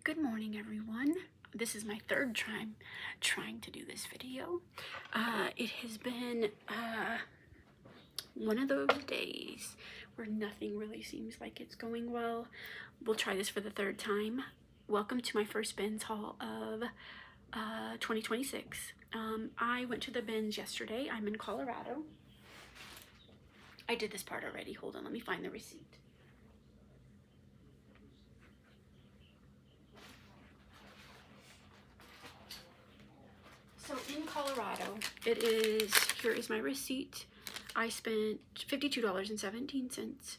Good morning, everyone. This is my third time trying to do this video. It has been one of those days where nothing really seems like it's going well. We'll try this for the third time. Welcome to my first bins haul of 2026. I went to the bins yesterday. I'm in Colorado. I did this part already. Hold on, let me find the receipt. So in Colorado, here is my receipt. I spent $52.17.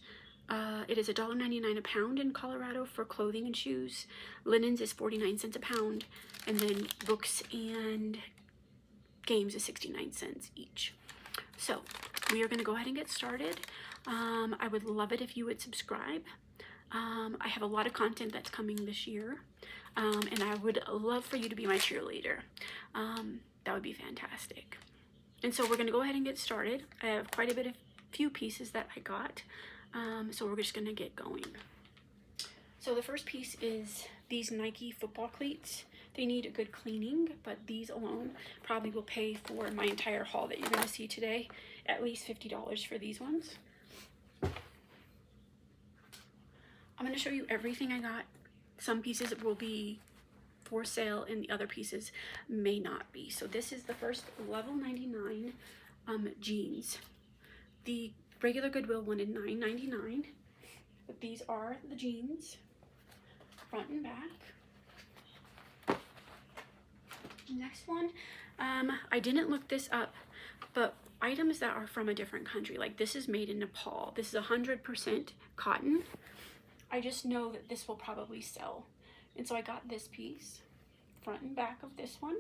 It is $1.99 a pound in Colorado for clothing and shoes. Linens is 49 cents a pound. And then books and games is 69 cents each. So we are going to go ahead and get started. I would love it if you would subscribe. I have a lot of content that's coming this year. And I would love for you to be my cheerleader. That would be fantastic. And so we're going to go ahead and get started. I have quite a few pieces that I got. So we're just going to get going. So the first piece is these Nike football cleats. They need a good cleaning, but these alone probably will pay for my entire haul that you're going to see today. At least $50 for these ones. I'm going to show you everything I got. Some pieces will be for sale and the other pieces may not be. So this is the first level 99 jeans. The regular Goodwill wanted $9.99, but these are the jeans, front and back. Next one, I didn't look this up, but items that are from a different country, like this is made in Nepal. This is 100% cotton. I just know that this will probably sell. And so I got this piece, front and back of this one.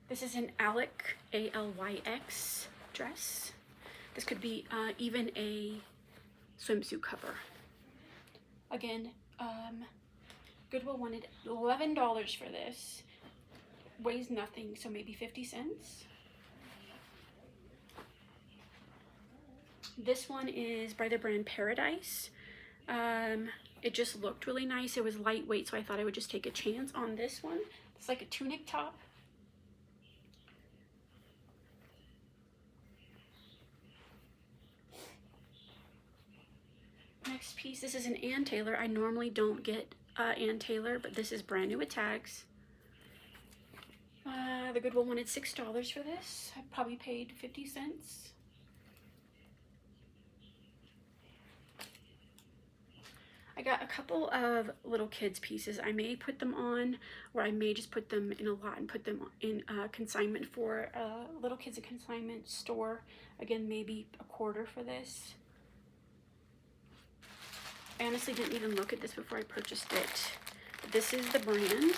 This is an Alec, A-L-Y-X dress. This could be even a swimsuit cover. Again, Goodwill wanted $11 for this. Weighs nothing, so maybe 50 cents. This one is by the brand Paradise. It just looked really nice. It was lightweight, so I thought I would just take a chance on this one. It's like a tunic top. Next piece, this is an Ann Taylor. I normally don't get Ann Taylor, but this is brand new with tags. The Goodwill wanted $6 for this. I probably paid 50 cents. I got a couple of little kids pieces. I may put them on, or I may just put them in a lot and put them in consignment for little kids a consignment store. Again, maybe a quarter for this. I honestly didn't even look at this before I purchased it. This is the brand.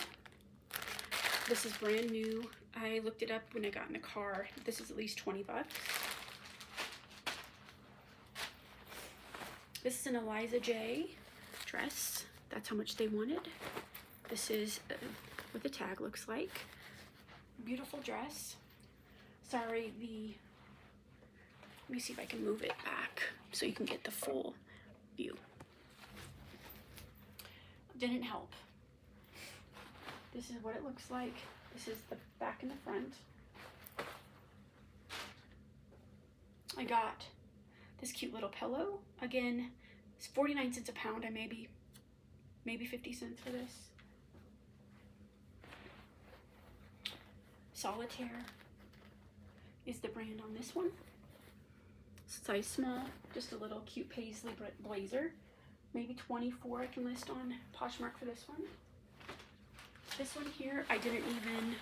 This is brand new. I looked it up when I got in the car. This is at least 20 bucks. This is an Eliza J dress. That's how much they wanted. This is what the tag looks like. Beautiful dress. Sorry, let me see if I can move it back so you can get the full view. Didn't help. This is what it looks like. This is the back and the front. I got this cute little pillow. Again, it's 49 cents a pound. I maybe 50 cents for this. Solitaire is the brand on this one. Size small, just a little cute paisley blazer. Maybe 24 I can list on Poshmark for this one. This one here, I didn't even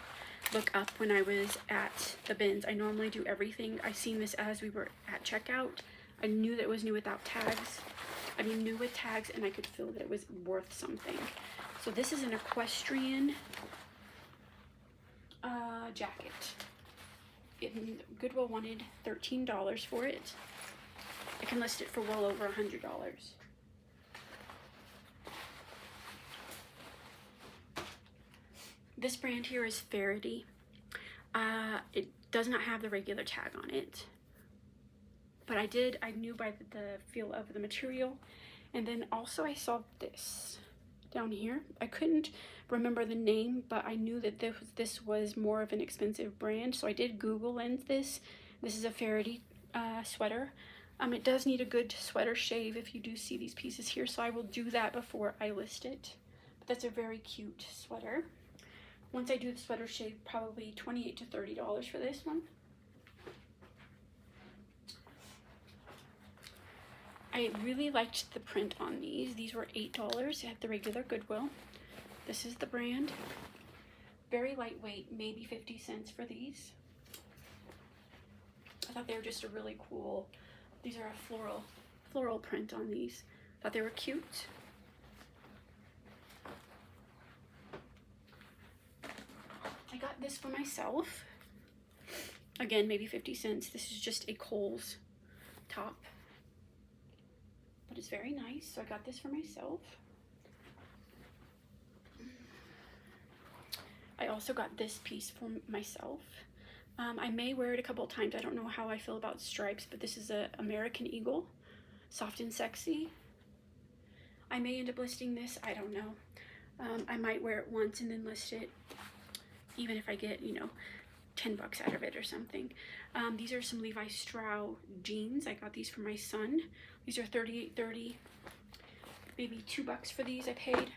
look up when I was at the bins. I normally do everything. I seen this as we were at checkout. I knew that it was new without tags. I mean, new with tags, and I could feel that it was worth something. So this is an equestrian jacket. Goodwill wanted $13 for it. I can list it for well over $100. This brand here is Faraday. It does not have the regular tag on it, but I knew by the feel of the material And then also I saw this down here. I couldn't remember the name, but I knew that this was more of an expensive brand, so I did Google lens this. This is a Faraday sweater. It does need a good sweater shave if you do see these pieces here, so I will do that before I list it. But that's a very cute sweater. Once I do the sweater shave, probably $28 to $30 for this one. I really liked the print on these. These were $8 at the regular Goodwill. This is the brand. Very lightweight, maybe 50 cents for these. I thought they were just a really cool, these are a floral print on these. Thought they were cute. I got this for myself. Again, maybe 50 cents. This is just a Kohl's top, but it's very nice, so I got this for myself. I also got this piece for myself. I may wear it a couple of times. I don't know how I feel about stripes, but this is a American Eagle, soft and sexy. I may end up listing this, I don't know. I might wear it once and then list it, even if I get, you know, 10 bucks out of it or something. These are some Levi Strauss jeans. I got these for my son. These are $38.30, maybe 2 bucks for these I paid.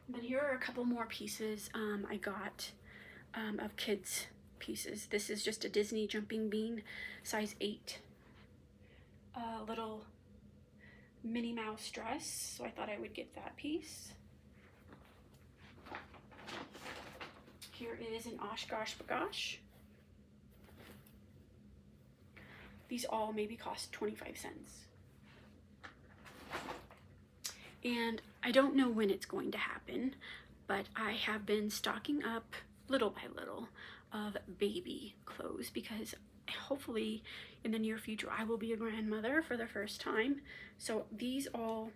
Then here are a couple more pieces I got of kids pieces. This is just a Disney jumping bean, size 8. Little Minnie Mouse dress, so I thought I would get that piece. Here is an Oshkosh Bagosh. These all maybe cost 25 cents. And I don't know when it's going to happen, but I have been stocking up little by little of baby clothes because hopefully in the near future I will be a grandmother for the first time. So these all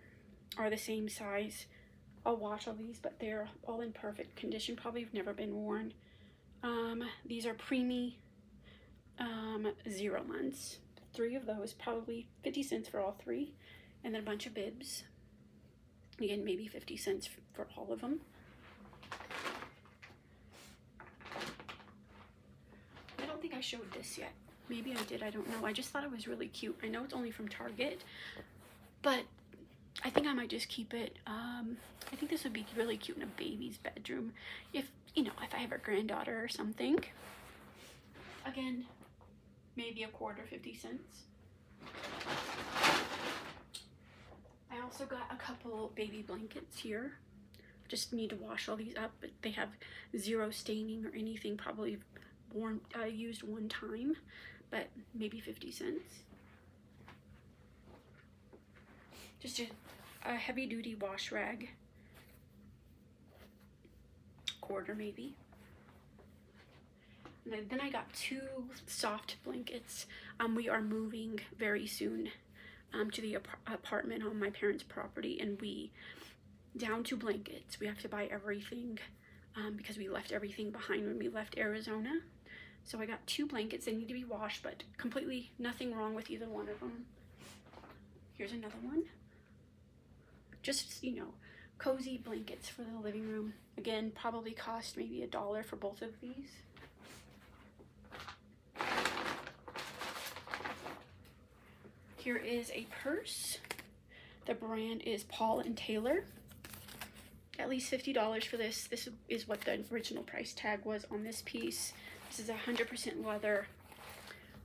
are the same size. I'll wash all these, but they're all in perfect condition, probably have never been worn. These are preemie 0 months. 3 of those, probably 50 cents for all 3, and then a bunch of bibs. Again, maybe 50 cents for all of them. I don't think I showed this yet. Maybe I did, I don't know. I just thought it was really cute. I know it's only from Target, but I think I might just keep it. I think this would be really cute in a baby's bedroom. If, you know, if I have a granddaughter or something. Again, maybe a quarter, 50 cents. I also got a couple baby blankets here. Just need to wash all these up, but they have 0 staining or anything, probably worn, used one time, but maybe 50 cents. Just a heavy duty wash rag, quarter maybe. And then I got 2 soft blankets. We are moving very soon to the apartment on my parents' property, and down to blankets. We have to buy everything because we left everything behind when we left Arizona. So I got 2 blankets. They need to be washed, but completely nothing wrong with either one of them. Here's another one. Just, you know, cozy blankets for the living room. Again, probably cost maybe $1 for both of these. Here is a purse. The brand is Paul & Taylor. At least $50 for this. This is what the original price tag was on this piece. This is a 100% leather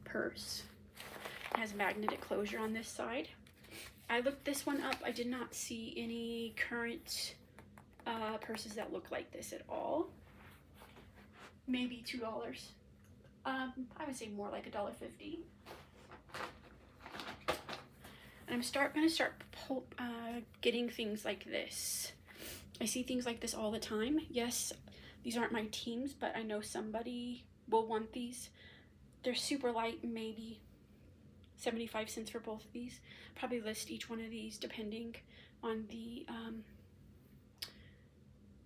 purse. It has magnetic closure on this side. I looked this one up. I did not see any current purses that look like this at all. Maybe $2. I would say more like $1.50. And I'm gonna start getting things like this. I see things like this all the time. Yes, these aren't my teams, but I know somebody will want these. They're super light, maybe 75 cents for both of these. Probably list each one of these depending on the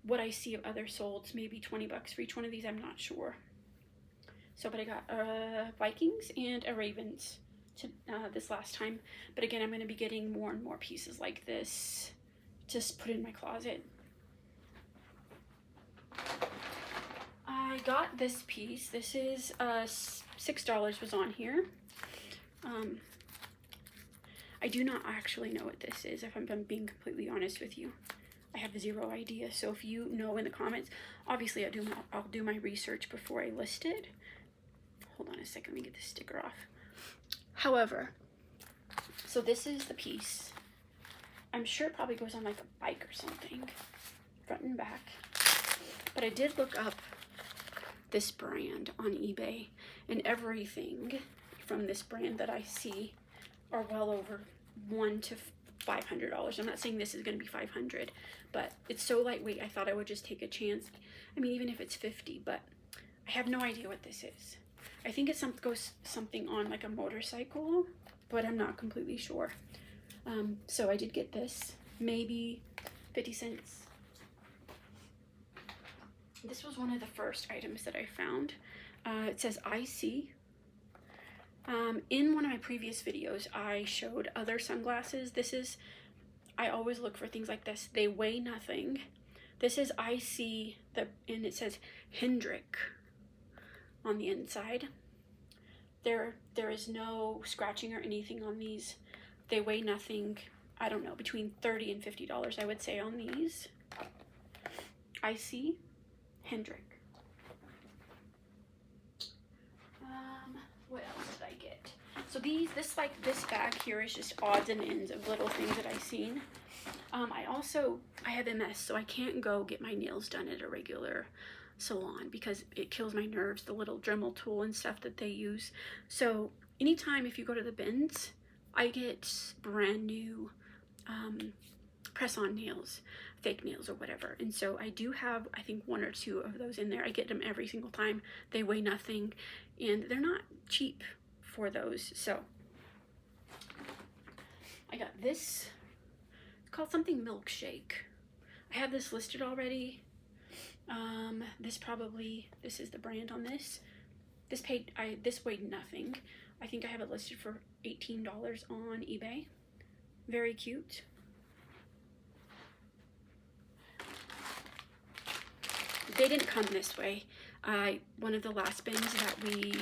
what I see of other solds. Maybe 20 bucks for each one of these, I'm not sure. So, but I got Vikings and a Ravens to, this last time. But again, I'm going to be getting more and more pieces like this. Just put in my closet. I got this piece. This is $6 was on here. I do not actually know what this is, if I'm being completely honest with you. I have zero idea. So if you know in the comments, obviously I'll do my research before I list it. Hold on a second, let me get this sticker off. However, so this is the piece. I'm sure it probably goes on like a bike or something, front and back. But I did look up this brand on eBay, and everything from this brand that I see are well over $100 to $500. I'm not saying this is going to be $500, but it's so lightweight I thought I would just take a chance. I mean, even if it's $50, but I have no idea what this is. I think it goes something on like a motorcycle, but I'm not completely sure. So I did get this, maybe 50 cents. This was one of the first items that I found. It says IC. In one of my previous videos, I showed other sunglasses. I always look for things like this. They weigh nothing. This is IC, and it says Hendrick on the inside. There is no scratching or anything on these. They weigh nothing. I don't know, between $30 and $50, I would say, on these. IC Hendrick. What else did I get? So this bag here is just odds and ends of little things that I've seen. I have MS, so I can't go get my nails done at a regular salon because it kills my nerves, the little Dremel tool and stuff that they use. So anytime if you go to the bins, I get brand new press-on nails, fake nails or whatever. And so I do have, I think, 1 or 2 of those in there. I get them every single time. They weigh nothing, and they're not cheap for those. So I got this. It's called something milkshake. I have this listed already. This is the brand on this. This weighed nothing. I think I have it listed for $18 on eBay. Very cute. They didn't come this way. One of the last bins that we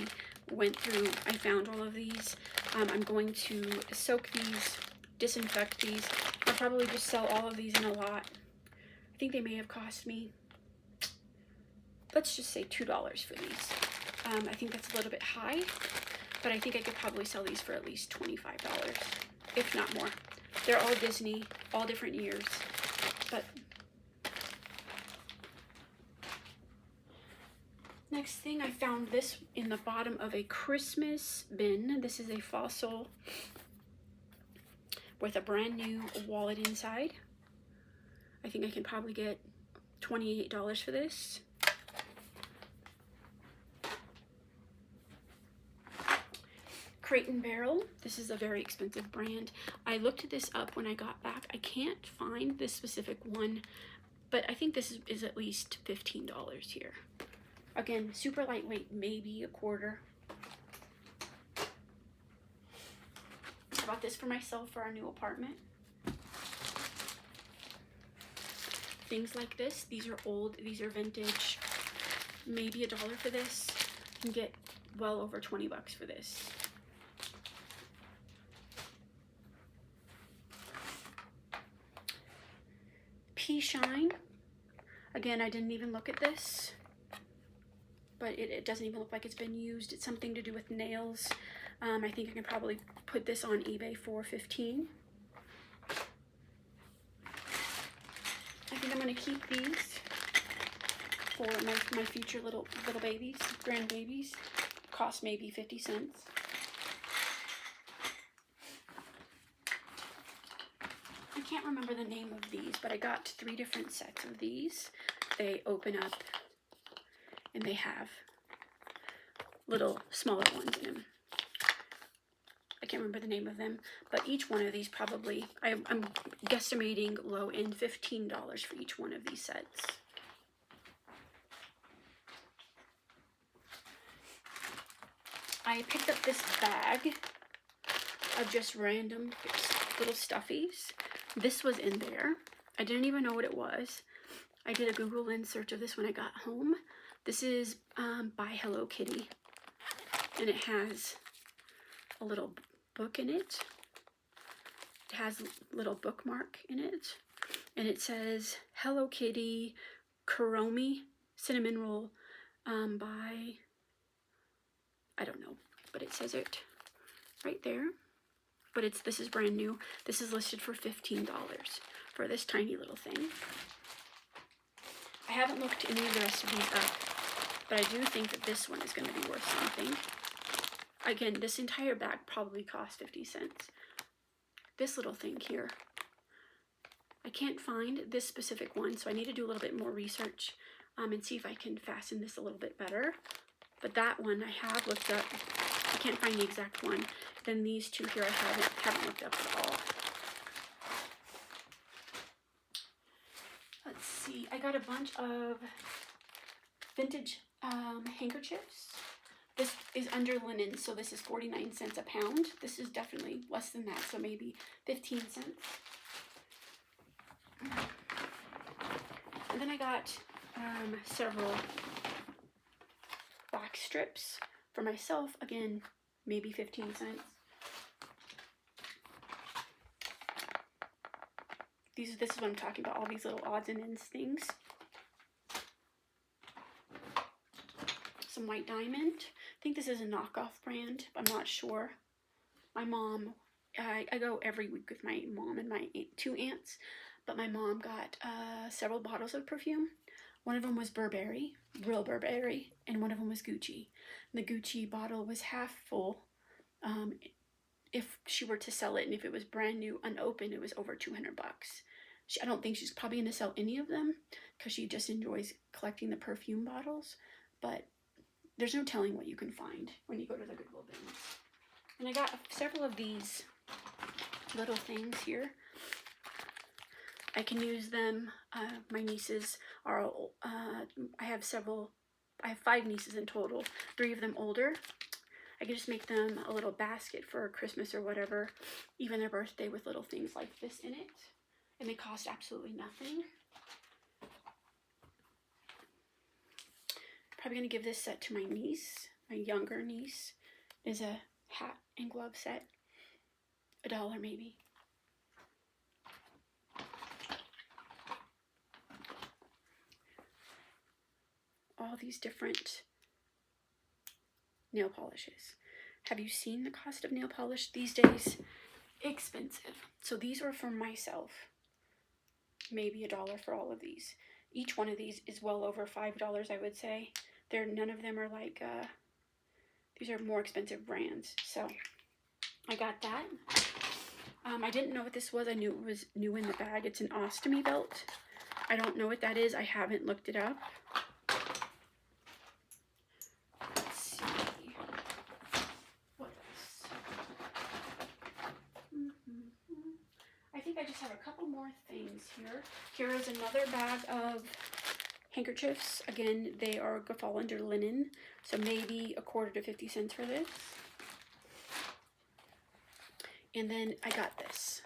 went through, I found all of these. I'm going to soak these, disinfect these. I'll probably just sell all of these in a lot. I think they may have cost me, let's just say $2 for these. I think that's a little bit high, but I think I could probably sell these for at least $25, if not more. They're all Disney, all different years, but next thing, I found this in the bottom of a Christmas bin. This is a Fossil with a brand new wallet inside. I think I can probably get $28 for this. Crate and Barrel. This is a very expensive brand. I looked this up when I got back. I can't find this specific one, but I think this is at least $15 here. Again, super lightweight, maybe a quarter. I bought this for myself for our new apartment. Things like this. These are old, these are vintage. Maybe $1 for this. You can get well over 20 bucks for this. Pea Shine. Again, I didn't even look at this, but it doesn't even look like it's been used. It's something to do with nails. I think I can probably put this on eBay for $15. I think I'm gonna keep these for my future little babies, grandbabies. Cost maybe 50 cents. I can't remember the name of these, but I got 3 different sets of these. They open up and they have little smaller ones in them. I can't remember the name of them, but each one of these probably, I'm guesstimating low end $15 for each one of these sets. I picked up this bag of just random little stuffies. This was in there. I didn't even know what it was. I did a Google Lens search of this when I got home. This is by Hello Kitty, and it has a little book in it. It has a little bookmark in it, and it says Hello Kitty Kuromi Cinnamon Roll by, I don't know, but it says it right there. But this is brand new. This is listed for $15 for this tiny little thing. I haven't looked any of the rest of these up, but I do think that this one is going to be worth something. Again, this entire bag probably cost 50 cents. This little thing here, I can't find this specific one, so I need to do a little bit more research and see if I can fasten this a little bit better. But that one I have looked up. I can't find the exact one. Then these two here I haven't looked up at all. Let's see. I got a bunch of vintage handkerchiefs. This is under linen, so this is 49 cents a pound. This is definitely less than that, so maybe 15 cents. And then I got several back strips for myself. Again, maybe 15 cents. This is what I'm talking about, all these little odds and ends things. Some white diamond. I think this is a knockoff brand. I'm not sure. My mom, I go every week with my mom and my two aunts, but my mom got several bottles of perfume. One of them was Burberry, real Burberry, and one of them was Gucci. And the Gucci bottle was half full. If she were to sell it, and if it was brand new, unopened, it was over 200 bucks. I don't think she's probably going to sell any of them because she just enjoys collecting the perfume bottles, but there's no telling what you can find when you go to the Goodwill Bins. And I got several of these little things here. I can use them. My nieces are, I have 5 nieces in total, 3 of them older. I can just make them a little basket for Christmas or whatever, even their birthday, with little things like this in it. And they cost absolutely nothing. Probably going to give this set to my niece, my younger niece. It is a hat and glove set. $1 maybe. All these different nail polishes. Have you seen the cost of nail polish these days? Expensive. So these are for myself. Maybe $1 for all of these. Each one of these is well over $5, I would say. None of them are like, these are more expensive brands. So I got that. I didn't know what this was. I knew it was new in the bag. It's an ostomy belt. I don't know what that is. I haven't looked it up. Let's see. What else? I think I just have a couple more things here. Here is another bag of handkerchiefs. Again, they fall under linen, so maybe a quarter to 50 cents for this. And then I got this.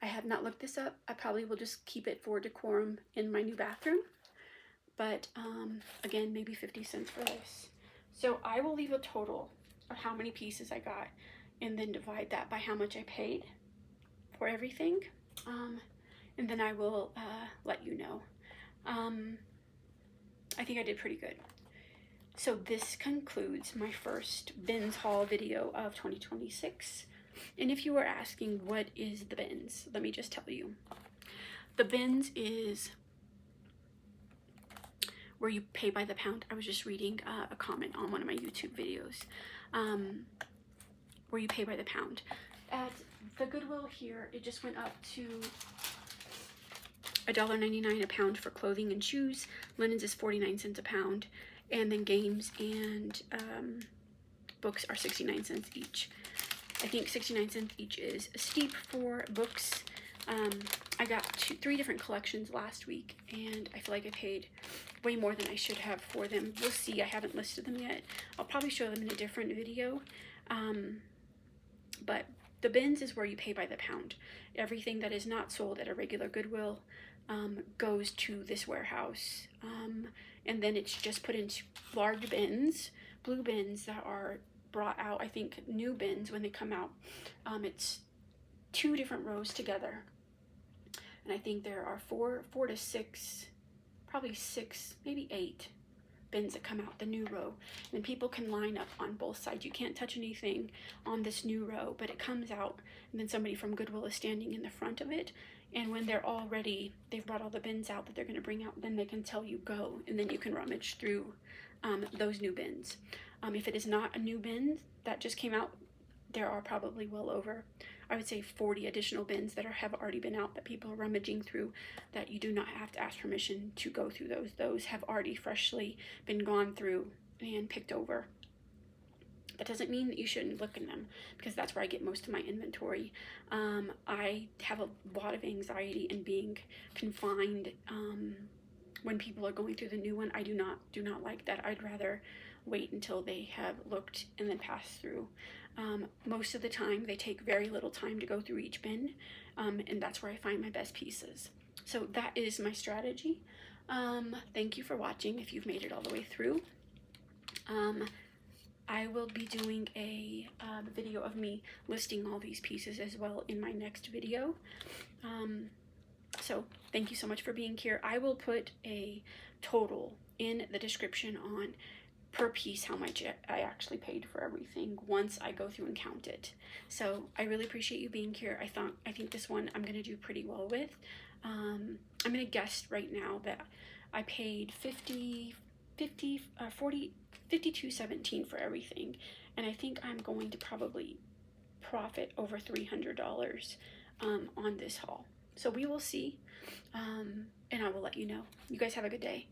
I have not looked this up. I probably will just keep it for decorum in my new bathroom. But again, maybe 50 cents for this. So I will leave a total of how many pieces I got and then divide that by how much I paid for everything. And then I will let you know. I think I did pretty good. So this concludes my first bins haul video of 2026. And if you were asking what is the bins, let me just tell you. The bins is where you pay by the pound. I was just reading a comment on one of my YouTube videos where you pay by the pound. At the Goodwill here, it just went up to $1.99 a pound for clothing and shoes. Linens is 49 cents a pound. And then games and books are 69 cents each. I think 69 cents each is steep for books. I got 3 different collections last week, and I feel like I paid way more than I should have for them. We'll see. I haven't listed them yet. I'll probably show them in a different video. But the bins is where you pay by the pound. Everything that is not sold at a regular Goodwill goes to this warehouse. And then it's just put into large bins, blue bins that are brought out. I think new bins when they come out. It's 2 different rows together. And I think there are 4 to 6, probably 6, maybe 8 bins that come out the new row, and people can line up on both sides. You can't touch anything on this new row, but it comes out, and then somebody from Goodwill is standing in the front of it, and when they're all ready, they've brought all the bins out that they're going to bring out, then they can tell you go, and then you can rummage through those new bins. If it is not a new bin that just came out, there are probably well over, I would say, 40 additional bins that have already been out that people are rummaging through, that you do not have to ask permission to go through those. Those have already freshly been gone through and picked over. That doesn't mean that you shouldn't look in them, because that's where I get most of my inventory. I have a lot of anxiety in being confined when people are going through the new one. I do not like that. I'd rather wait until they have looked and then pass through. Most of the time they take very little time to go through each bin, and that's where I find my best pieces. So that is my strategy. Thank you for watching if you've made it all the way through. I will be doing a video of me listing all these pieces as well in my next video. So thank you so much for being here. I will put a total in the description on per piece how much I actually paid for everything once I go through and count it. So I really appreciate you being here. I think this one I'm gonna do pretty well with. I'm gonna guess right now that I paid $52.17 for everything, and I think I'm going to probably profit over $300 on this haul. So we will see, and I will let you know. You guys have a good day.